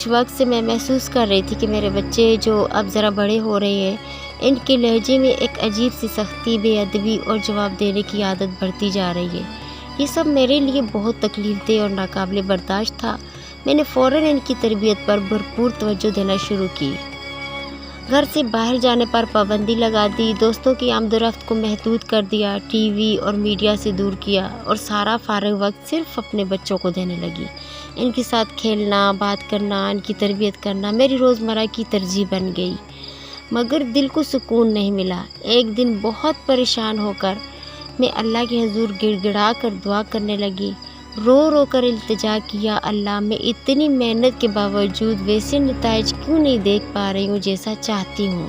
کچھ وقت سے میں محسوس کر رہی تھی کہ میرے بچے جو اب ذرا بڑے ہو رہے ہیں، ان کے لہجے میں ایک عجیب سی سختی، بے ادبی اور جواب دینے کی عادت بڑھتی جا رہی ہے۔ یہ سب میرے لیے بہت تکلیف دہ اور ناقابل برداشت تھا۔ میں نے فوراً ان کی تربیت پر بھرپور توجہ دینا شروع کی۔ گھر سے باہر جانے پر پابندی لگا دی، دوستوں کی آمد و رفت کو محدود کر دیا، ٹی وی اور میڈیا سے دور کیا اور سارا فارغ وقت صرف اپنے بچوں کو دینے لگی۔ ان کے ساتھ کھیلنا، بات کرنا، ان کی تربیت کرنا میری روزمرہ کی ترجیح بن گئی، مگر دل کو سکون نہیں ملا۔ ایک دن بہت پریشان ہو کر میں اللہ کے حضور گڑ گڑا کر دعا کرنے لگی، رو رو کر التجا کیا، اللہ میں اتنی محنت کے باوجود ویسے نتائج کیوں نہیں دیکھ پا رہی ہوں جیسا چاہتی ہوں۔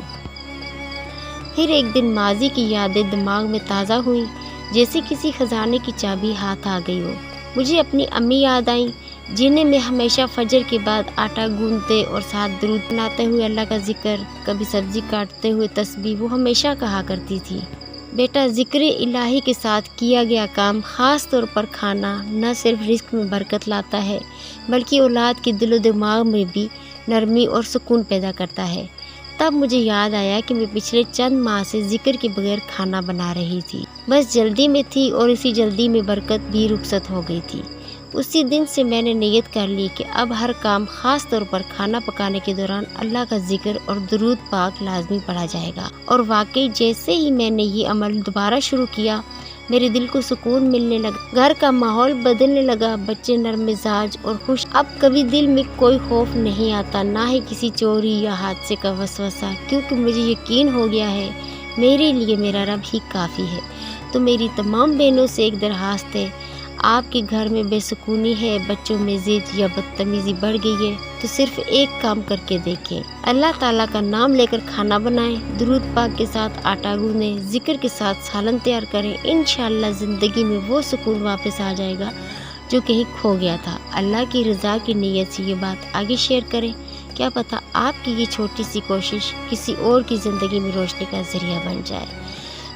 پھر ایک دن ماضی کی یادیں دماغ میں تازہ ہوئیں، جیسے کسی خزانے کی چابی ہاتھ آ گئی ہو۔ مجھے اپنی امی یاد آئیں، جنہیں میں ہمیشہ فجر کے بعد آٹا گوندتے اور ساتھ درود بناتے ہوئے اللہ کا ذکر، کبھی سبزی کاٹتے ہوئے تسبیح وہ ہمیشہ کہا کرتی تھی، بیٹا ذکر الہی کے ساتھ کیا گیا کام، خاص طور پر کھانا، نہ صرف رزق میں برکت لاتا ہے بلکہ اولاد کے دل و دماغ میں بھی نرمی اور سکون پیدا کرتا ہے۔ تب مجھے یاد آیا کہ میں پچھلے چند ماہ سے ذکر کے بغیر کھانا بنا رہی تھی، بس جلدی میں تھی اور اسی جلدی میں برکت بھی رخصت ہو گئی تھی۔ اسی دن سے میں نے نیت کر لی کہ اب ہر کام، خاص طور پر کھانا پکانے کے دوران اللہ کا ذکر اور درود پاک لازمی پڑھا جائے گا۔ اور واقعی جیسے ہی میں نے یہ عمل دوبارہ شروع کیا، میرے دل کو سکون ملنے لگا، گھر کا ماحول بدلنے لگا، بچے نرم مزاج اور خوش۔ اب کبھی دل میں کوئی خوف نہیں آتا، نہ ہی کسی چوری یا حادثے کا وسوسہ، کیونکہ مجھے یقین ہو گیا ہے میرے لیے میرا رب ہی کافی ہے۔ تو میری تمام بہنوں سے ایک درخواست ہے، آپ کے گھر میں بے سکونی ہے، بچوں میں ضد یا بدتمیزی بڑھ گئی ہے، تو صرف ایک کام کر کے دیکھیں، اللہ تعالیٰ کا نام لے کر کھانا بنائیں، درود پاک کے ساتھ آٹا گوندیں، ذکر کے ساتھ سالن تیار کریں، انشاءاللہ زندگی میں وہ سکون واپس آ جائے گا جو کہیں کھو گیا تھا۔ اللہ کی رضا کی نیت سے یہ بات آگے شیئر کریں، کیا پتہ آپ کی یہ چھوٹی سی کوشش کسی اور کی زندگی میں روشنی کا ذریعہ بن جائے۔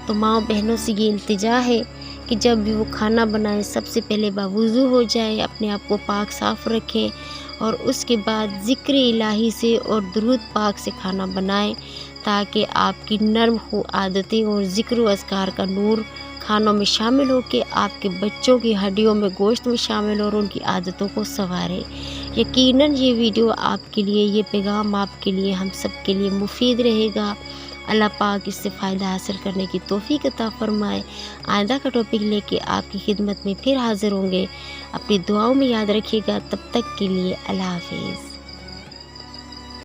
تو ماں بہنوں سے یہ التجا ہے کہ جب بھی وہ کھانا بنائیں، سب سے پہلے باوضو ہو جائیں، اپنے آپ کو پاک صاف رکھیں اور اس کے بعد ذکر الہی سے اور درود پاک سے کھانا بنائیں، تاکہ آپ کی نرم خو عادتیں اور ذکر و اذکار کا نور کھانوں میں شامل ہو کے آپ کے بچوں کی ہڈیوں میں گوشت میں شامل ہو اور ان کی عادتوں کو سنوارے۔ یقیناً یہ ویڈیو آپ کے لیے، یہ پیغام آپ کے لیے، ہم سب کے لیے مفید رہے گا۔ اللہ پاک اس سے فائدہ حاصل کرنے کی توفیق عطا فرمائے۔ آئندہ کا ٹاپک لے کے آپ کی خدمت میں پھر حاضر ہوں گے۔ اپنی دعاؤں میں یاد رکھیے گا۔ تب تک کے لیے اللہ حافظ۔